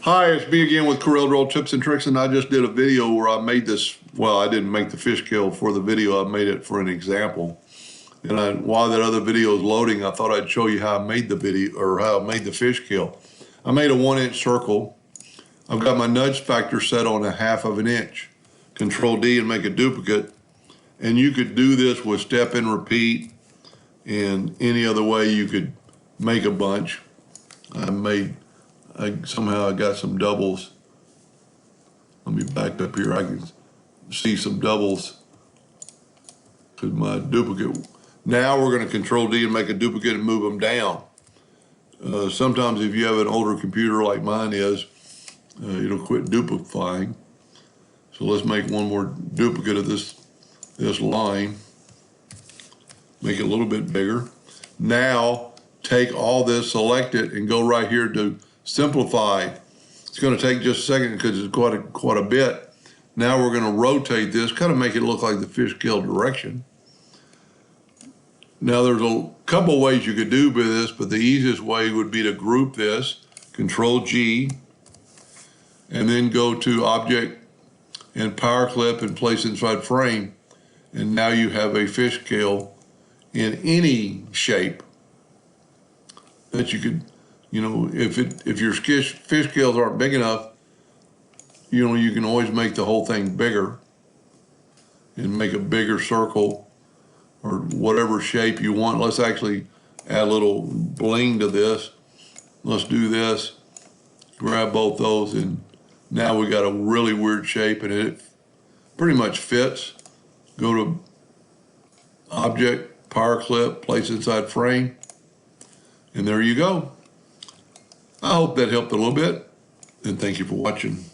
Hi, it's me again with Corel Drill Tips and Tricks, and I just did a video where I made this. Well, I didn't make the fish kill for the video. I made it for an example. And while that other video is loading, I thought I'd show you how I made the video, or how I made the fish kill. I made a 1-inch circle. I've got my nudge factor set on 1/2 inch. Control D and make a duplicate. And you could do this with step and repeat, and any other way you could make a bunch. Somehow I got some doubles. Let me back up here. I can see some doubles because my duplicate. Now we're going to Control D and make a duplicate and move them down. Sometimes if you have an older computer like mine is, it'll quit duplifying. So let's make one more duplicate of this line. Make it a little bit bigger. Now take all this, select it, and go right here to simplify. It's going to take just a second because it's quite a bit. Now we're going to rotate this, kind of make it look like the fish kill direction. Now there's a couple ways you could do this, but the easiest way would be to group this, Control G, and then go to Object and PowerClip and place inside frame. And now you have a fish kill in any shape that you could. If your fish scales aren't big enough, you can always make the whole thing bigger and make a bigger circle or whatever shape you want. Let's actually add a little bling to this. Let's do this, grab both those, and now we got a really weird shape and it pretty much fits. Go to Object, PowerClip, place inside frame, and there you go. I hope that helped a little bit, and thank you for watching.